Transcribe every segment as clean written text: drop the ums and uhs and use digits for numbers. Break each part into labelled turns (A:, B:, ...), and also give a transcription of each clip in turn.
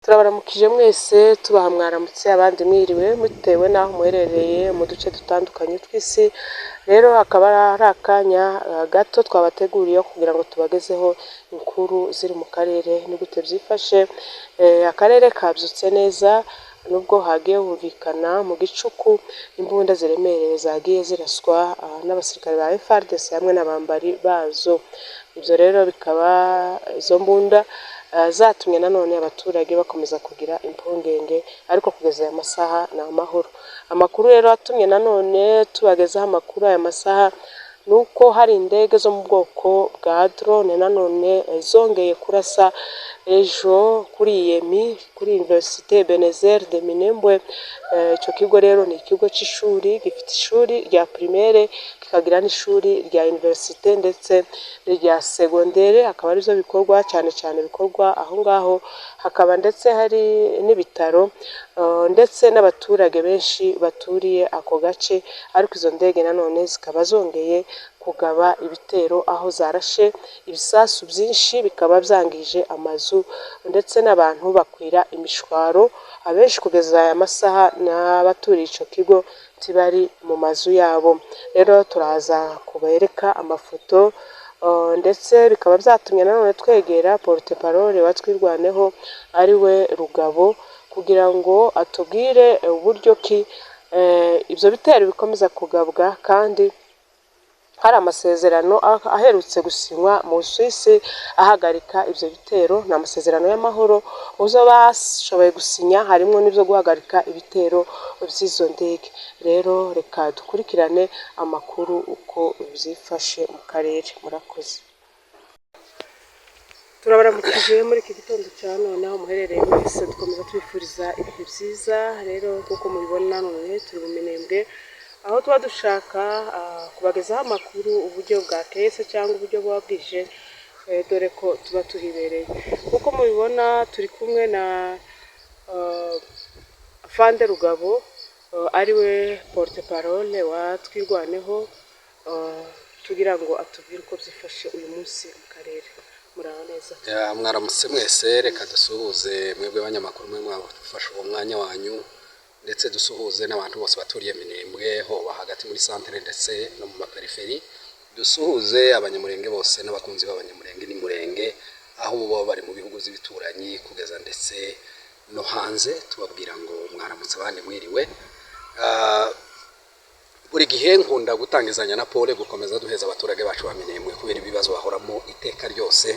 A: Turabaramukije mwese tubaha mwaramutse abandi mwiriwe mutewe naho muherereye mu duce dutandukanye tw'isi. Rero akaba ari akanya gato twabateguriye kugira ngo tubagezeho inkuru ziri mu karere n'igute byifashe. Akarere kabyutse neza nubwo hagiye humvikana mu gicuku imbunda ziremereye zagiye ziraswa n'abasirikare ba FARDC hamwe n'abambari bazo. Ibyo rero bikaba izo mbunda zatumye nanone abaturage bakomeza kugira impungenge, ariko kugeza aya masaha ni amahoro. Amakuru rero atumye nanone tubagezaho amakuru aya masaha nuko hari indege zo mu bwoko bwa drone nanone zongeye kurasa ejo kuri Yemi kuri Université Ebenezer de Minembwe. Icyo kigo rero ni ikigo cy'ishuri, gifite ishuri rya primaire kikagira n'ishuri rya université ndetse n'irya secondaire, akaba arizo bikorwa cyane cyane bikorwa aho ngaho. Hakaba ndetse hari n'ibitaro ndetse n'abaturage benshi baturiye ako gace, ariko izo ndege nanone zikaba zongeye kugaba ibitero aho zarashe ibisasu byinshi bikaba byangije amazu ndetse n'abantu bakwira imishwaro. Abenshi kugeza aya masaha n'abaturiye icyo kigo tibari mu mazu yabo. Rero turaza kubereka amafoto ndetse bikaba byatumye nanone twegera porte parole wa Twirwaneho ari we Rugabo kugira ngo atubwire uburyo ki ibyo bitero bikomeza kugabwa, kandi hari amasezerano aherutse gusinywa mu Suisse ahagarika ibyo bitero. Ni amasezerano y'amahoro uzo bashoboye gusinya, harimo n'ibyo guhagarika ibitero by'izo ndege. Rero reka dukurikirane amakuru uko byifashe mu karere. Murakoze. Turabaramukije muri iki gitondo cya none aho muherereye mwese, dukomeza twifuriza ibihe byiza. Rero kuko mubibona none turi mu Minembwe, aho tuba dushaka kubagezaho amakuru uburyo bwa kese cyangwa uburyo buba bwije, dore ko tuba tuhibereye. Kuko mubibona turi kumwe na Fande Rugabo ari we porte parole wa Twirwaneho, tugira ngo atubwire uko byifashe uyu munsi mu karere. Muraho neza?
B: Mwaramutse mwese, reka dusuhuze mwebwe abanyamakuru mwe mwafashe uwo mwanya wanyu, ndetse dusuhuze n'abantu bose baturiye Minembwe ho hagati muri centre ndetse no mu maperiferi. Dusuhuze abanyamurenge bose n'abakunzi b'abanyamurenge n'imurenge aho baba bari mu bihugu z'ibituranyi kugeza ndetse no hanze. Tubabwira ngo mwaramutse abandi mwiriwe. Buri gihe nkunda gutangizanya na Pole gukomeza duheza abaturage bacu ba Minembwe kubera ibibazo bahoramo iteka ryose,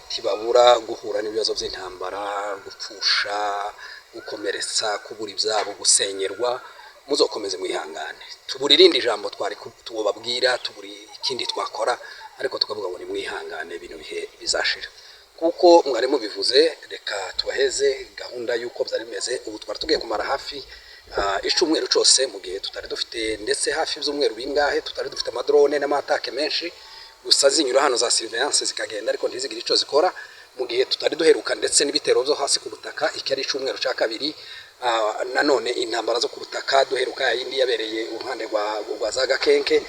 B: kibabura guhura n'ibibazo by'intambara, gupfusha, gukomeretsa, kubura ibyabo, gusenyerwa. Muzokomeze mwihangane, tubura irindi jambo twari tubabwira, tubura ikindi twakora, ariko tukavuga ngo ni mwihangane bino bihe bizashira. Kuko mwari mubivuze, reka tubaheze gahunda y'uko byari bimeze. Ubu twari tugiye kumara hafi icyumweru cyose, mu gihe tutari dufite ndetse hafi ibyumweru bingahe tutari dufite amadrone n'amatake menshi, gusa zinyura hano za surveillance zikagenda ariko ntizigire icyo zikora, mu gihe tutari duheruka ndetse n'ibitero byo hasi ku butaka. Iki ari icyumweru cya kabiri. Nanone intambara zo ku butaka duheruka yindi yabereye uruhande rwa za Gakenke,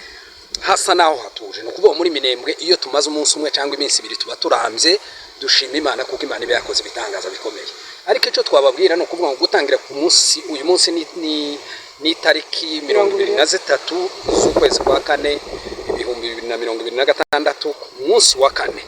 B: hasa naho hatuje. No kuvuga muri Minembwe iyo tumaze umunsi umwe cyangwa iminsi ibiri tuba turambye, dushima Imana kuko Imana iba yakoze ibitangaza bikomeye. Ariko icyo twababwira no kuvuga ngo gutangira ku munsi, uyu munsi ni tariki 23 z'ukwezi kwa kane 2026, ku munsi wa kane,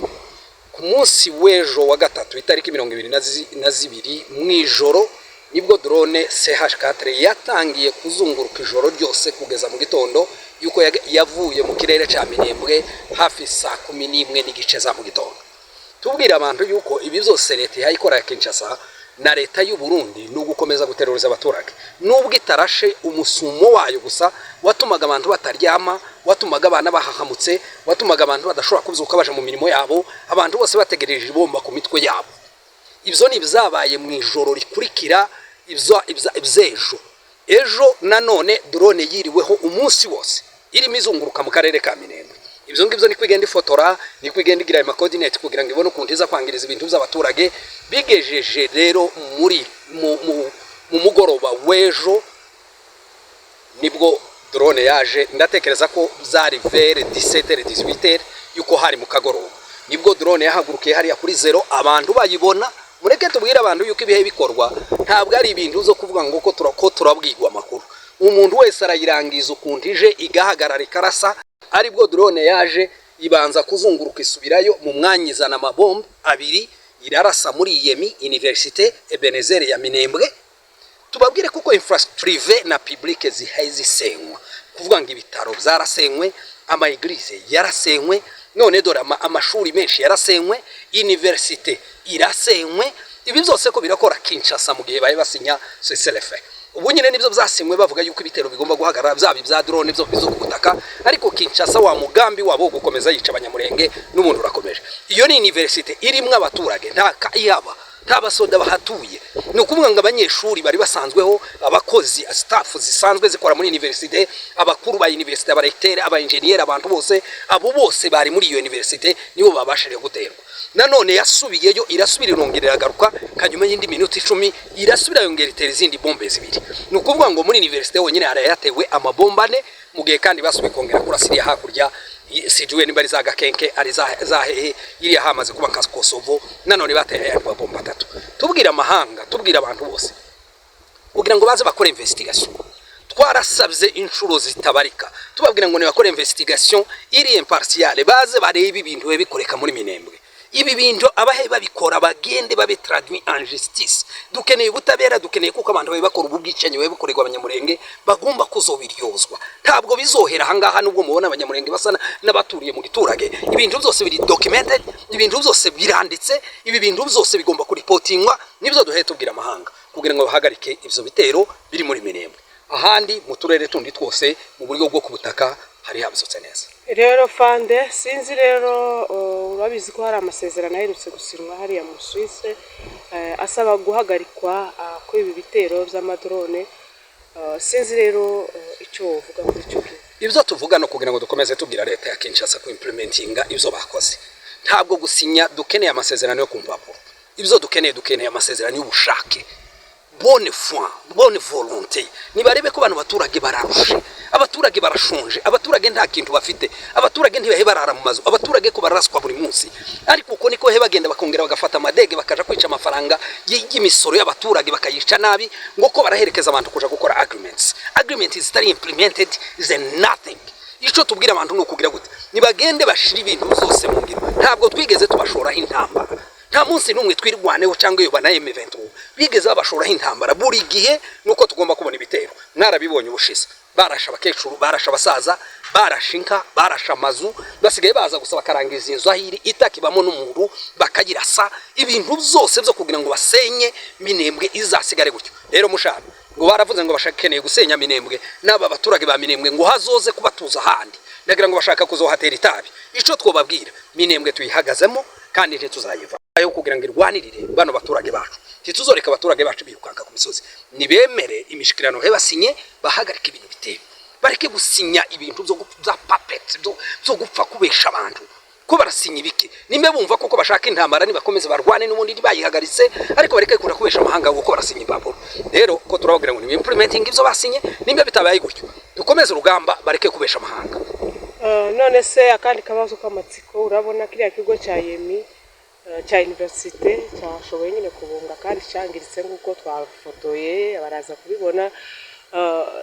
B: ku munsi w'ejo wa gatatu itariki 22 mw'ijoro, nibwo drone CH4 yatangiye kuzunguruka ijoro ryose kugeza mu gitondo, yuko yavuye mu kirere cya Minembwe hafi saa 11 n'igice za mu gitondo. Tubwira abantu yuko ibi byose leta yayikora ya Kinshasa na leta y'u Burundi no gukomeza guteruriza abaturage, nubwo itarashe umusumo wayo gusa watumaga abantu bataryama, watumaga abana bahahamutse, watumaga abantu badashobora kubyuka baje mu mirimo yabo, abantu bose bategereje ibomba ku mitwe yabo. Ibyo ni byabaye mu ijoro rikurikira ibyejo. Ejo nanone drone yiriweho umunsi wose irimo izunguruka mu karere ka Minembwe. Ibyo ngibyo ni kwigenda ifotora, ni kwigenda igira ama coordinate kugira ngo ibone ukuntu iza kwangiriza ibintu by'abaturage. Bigejeje rero muri mu mugoroba w'ejo nibwo drone yaje, ndatekereza ko zari vers 17h-18h yuko hari mu kagoroba, nibwo drone yahagurukiye hariya kuri zero, abantu bayibona mureke tubwire abantu yuko ibihe bikorwa ntabwo ari ibintu zo kuvuga ngo ko turabwirwa amakuru. Umuntu wese arayirangiza ukuntu ije igahagarara ikarasa, aribwo drone yaje ibanza kuzunguruka isubirayo mu mwanya izana amabombe abiri irarasa muri Yemi Université Ebenezer ya Minembwe. Tubabwire kuko infrastructure na publique zisenywa, kuvuga ngo ibitaro byarasenywe, ama eglise yarasenywe, none dore amashuri menshi yarasenywe, université irasenywe. Ibi byose ko birakora Kinshasa mu gihe baye basinya cessez-le-feu. Ubu nyine nibyo byasenywe bavuga yuko ibitero bigomba guhagarara, byabi bya drone byo kubutaka, ariko Kinshasa wa mugambi wabo gukomeza yica abanyamurenge n'umuntu urakomeje. Iyo ni université irimwe abaturage nta kayaba, nta basoda bahatuye. Ni ukuvuga ngo abanyeshuri bari basanzweho, abakozi staff zisanzwe zikora muri université, abakuru ba université, abarecteur, aba engineer, abantu bose abo bose bari muri iyo université nibo babashije guterwa. Nanone yasubiyeyo irasubira irongerera agaruka kanyuma y'indi minota 10 irasubira yongera itera izindi bombe zibiri. Ni ukuvuga ngo muri université wonyine harayatewe amabombane mu gihe kandi basubiye kongera kurasiriya hakurya sijuwe niba ari za Gakenke ari za hehe iri hamaze kuba nka Kosovo. Nanone bateye ya bomba 3. Tubwira amahanga, tubwira abantu bose kugira ngo baze bakora investigation. Twarasabye inshuro zitabarika tubabwira ngo ne bakora investigation iri impartiale, baze barebe ibintu bikoreka muri Minembwe. Ibi bintu abahe babikora bagende babe traduit en justice. Dukeneye ubutabera, dukeneye kuko abantu babe bakora ububwicanyi babe bukorerwa abanyamurenge bagomba kuzobiryozwa. Ntabwo bizohera hangaha nubwo mubona abanyamurenge basana n'abaturiye mu giturage. Ibintu byose biri documented, ibintu byose biranditse, ibi bintu byose bigomba kuripotingwa. Nibyo duhe tubwira amahanga kugira ngo bahagarike ivyo bitero biri muri Minembwe. Ahandi mu turere tundi twose mu buryo bwo kubutaka hari habisotse neza.
A: Rero Fande sinzi rero urabizi ko hari amasezerano aherutse gusinywa hariya mu Suisse asaba guhagarikwa ko ibi bitero by'amadrone. Sinzi rero icyo uvuga kuri cyo.
B: Ibyo tuvuga no kugira ngo dukomeze tubwira leta ya Kinshasa ko implementinga ibyo bakoze. Ntabwo gusinya dukeneye amasezerano yo kumpapuro. Ibyo dukeneye amasezerano y'ubushake. Bonne foi, bonne volonté. Nibarebe ko abantu baturage bararushe, abaturage barashonje, abaturage nta kintu bafite, abaturage ntibahe barara mu mazu, abaturage ko bararaswa buri munsi. Ariko uko niko he bagenda bakongera bagafata amadege bakaja kwica amafaranga y'imisoro y'abaturage bakayica nabi, ngo ko baraherekeza abantu kuja gukora agreements. Agreement is not implemented is nothing. Ico tubwira abantu no kugira gute nibagende bashira ibintu byose mu ngiro. Ntabwo twigeze tubashoraho intambara, nta munsi numwe twirwaneho cyangwa iyo banaye event bigeze babashoraho intambara. Buri gihe nuko tugomba kubona ibitero. Mwarabibonye ubushize barasha abakecuru, barasha abasaza, barashinka, barasha amazu, basigaye baza gusaba karangiza inzu ahiri itakibamo n'umuntu bakagirasa. Ibintu byose byo kugira ngo basenye Minembwe izasigare gutyo. Rero mushaka ngo baravuze ngo bashakeneye gusenya Minembwe, n'aba baturage ba Minembwe ngo hazoze kubatuza handi, ndagira ngo bashaka kuzohatera itabi. Ico twobabwira Minembwe tuyihagazemo kandi ntituzayiva yo kugira ngo irwanirire bano baturage bacu. Tituzoreka abaturage bacu birukanka ku misozi. Nibemere imishikirano he basinye bahagarika ibintu biteye. Bareke gusinya ibintu byo puppets byo gupfa kubesha abantu. Ko barasinya ibiki? Nimbe bumva kuko bashaka intambara nibakomeze barwane n'ubundi bayihagaritse, ariko bareke kura kubesha amahanga kuko barasinya impapuro. Rero ko turavugira ngo ni implementing ibyo basinye, nimbe bitabaye gutyo dukomeze urugamba bareke kubesha amahanga.
A: None se akandi kabazo k'amatsiko, urabona kiriya kigo cya Yemi cya université cyashoboye nyine kubunga kandi cyangiritse nk'uko twafotoye baraza kubibona.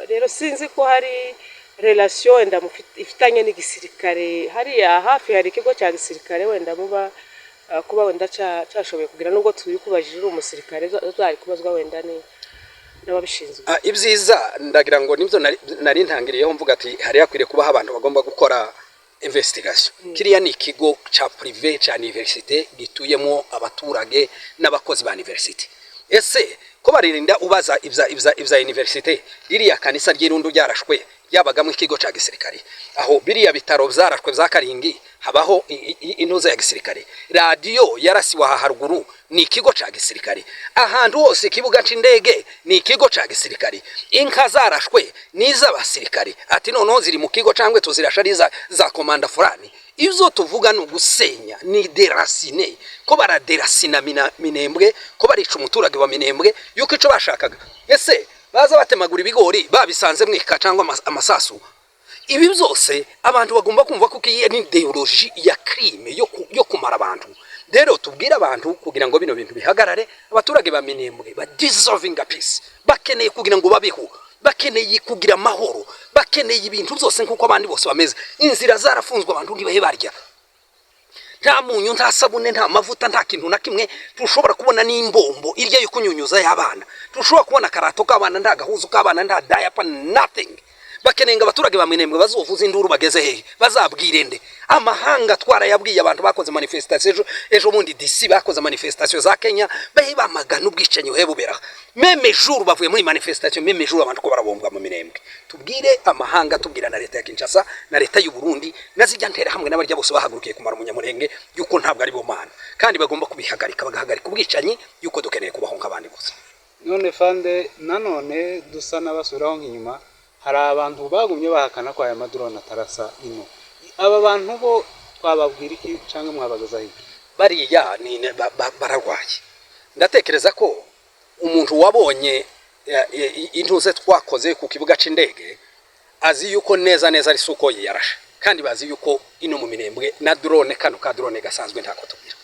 A: Rero sinzi ko hari relation wenda ifitanye n'igisirikare hariya hafi, hari ikigo cya gisirikare wenda muba kuba wenda cyashoboye kugira nubwo tubikubajije umusirikare zari kubazwa wenda n'ababishinzwe.
B: Ibyiza ndagira ngo nibyo nari ntangiriyeho mvuga ati hari yakwiriye kubaho abantu bagomba gukora investigation. Kiriya ni ikigo cha privé cha université gituyemo abaturage n'abakozi ba université. Ese ko baririnda ubaza ibza université ririya kanisa ry'irundu ryarashwe yabagamo ikigo ca gisirikare, aho biriya bitaro byarashwe bya Karingi habaho intuza ya gisirikare, radio yarasiwa haruguru ni ikigo ca gisirikare, ahantu hose kibuga c'indege ni ikigo ca gisirikare, inka zarashwe niza basirikare. Ati noneho ziri mu kigo cangwe tuzirashariza za komanda fulani. Ibyo tuvuga no gusenya ni deracine, ko baraderacina Minembwe, ko barica umuturage wa Minembwe yuko ico bashakaga. Ese baza batemagura ibigori babisanze mwika cyangwa amasasu. Ibi byose abantu bagomba kumva ko iyi ni ideology ya crime yo kumara abantu. rero tubwira abantu kugira ngo bino bintu bihagarare abaturage ba Minembwe ba dissolving a peace bakeneye kugira ngo babeho bakeneye kugira amahoro bakeneye ibintu byose nkuko abandi bose bameze inzira zarafunzwe abantu ntibahe barya nta munyu nta sabune nta mavuta nta kintu na kimwe tushobora kubona n'imbombo irya yo kunyunyuza y'abana tushobora kubona karato k'abana nta gahuzu k'abana nta diaper nothing bakenenga abaturage ba Minembwe bazovuza induru bageze hehe bazabwire nde amahanga twarayabwiye abantu bakoze manifestation ejo bundi DC bakoze manifestation za Kenya bahe bamagana ubwicanyi hebubera meme jour bavuye muri manifestation meme jour abantu ko barabombwa mu Minembwe tubwire amahanga tubwira na leta ya Kinshasa na leta y'u Burundi nazijya ntera hamwe n'abarya bose bahagurukiye kumara umunyamurenge yuko ntabwo ari bo mana kandi bagomba kubihagarika bagahagarika ubwicanyi yuko dukeneye kubaho nk'abandi bose
C: none fande nanone dusa n'abasuraho nk'inyuma hari abantu bagumye bahakana ko aya madrone atarasa ino aba bantu bo twababwira iki cyangwa mwabagaza iki
B: bariya ni bararwaye ndatekereza ko umuntu wabonye intuze twakoze ku kibuga c'indege azi yuko neza ari suko yarashe kandi bazi yuko ino mu Minembwe na drone kano ka drone gasanzwe ntako tubwira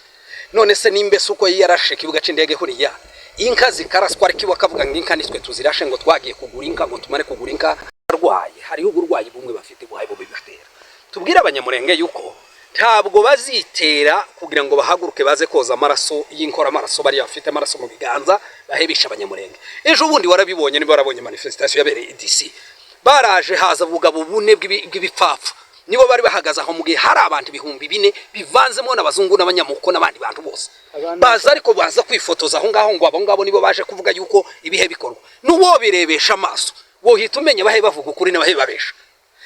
B: none se nimbe suko yarashe kibuga c'indege huriya inka zikaraswa ariko bakavuga ngo inka nitwe tuzirashe ngo twagiye kugura inka ngo tumare kugura inka arwaye hariho uburwayi bumwe bafite buhaye bo bibatera tubwira abanyamurenge yuko ntabwo bazitera kugira ngo bahaguruke baze koza amaraso y'inkora amaraso bari bafite amaraso mu biganza bahebisha abanyamurenge ejo bundi warabibonye niba warabonye manifestation yabereye DC baraje haza bugabo bune bw'ibipfapfa nibo bari bahagaze aho mugihe hari abantu 400 bivanzemo n'abazungu n'abanyamuko n'abandi bantu bose baza ariko baza kwifotoza aho ngaho ngo abo ngabo nibo baje kuvuga yuko ibihe bikorwa nubo birebesha amaso wo hita umenya bahe bavuga ukuri n'abahe babesha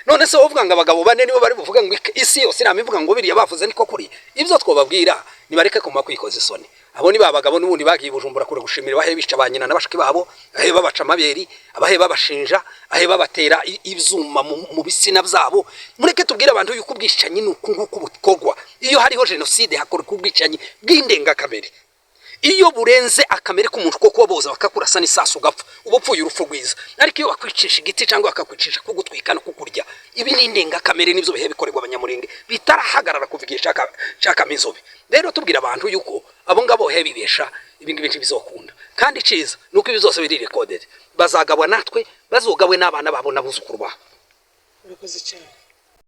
B: none se wovuga ngo abagabo bane nibo bari buvuga ngo isi yose namivuga ngo biriya bavuze niko kuri ibyo twobabwira nibareke kuma kwikoza isoni abo ni babagabo n'ubundi bagiye Bujumbura kure gushimira bahe bica banyina n'abashiki babo ahe babaca amaberi abahe babashinja ahe babatera ibyuma mu bisina byabo mureke tubwira abantu yuko ubwicanyi nuko nguko bukorwa iyo hariho genocide hakorwa ubwicanyi bw'indenga kamere iyo burenze akamere k'umuntu ko boza bakakurasa n'isasu gapfa ubupfuye urupfu rwiza ariko iyo bakwicisha igiti cyangwa bakakwicisha kugutwika no kukurya ibi ni indenga kamere nivyo bihe bikorerwa abanyamurenge bitarahagarara kuvugisha chaka mizobe rero tubwira abantu yuko abo ngabo he bibesha ibingi bintu bizokunda kandi ciza nuko ibizose biri recorded bazagabwa natwe bazogabwe n'abana babo nabuzukuru babo
A: bikoze cyane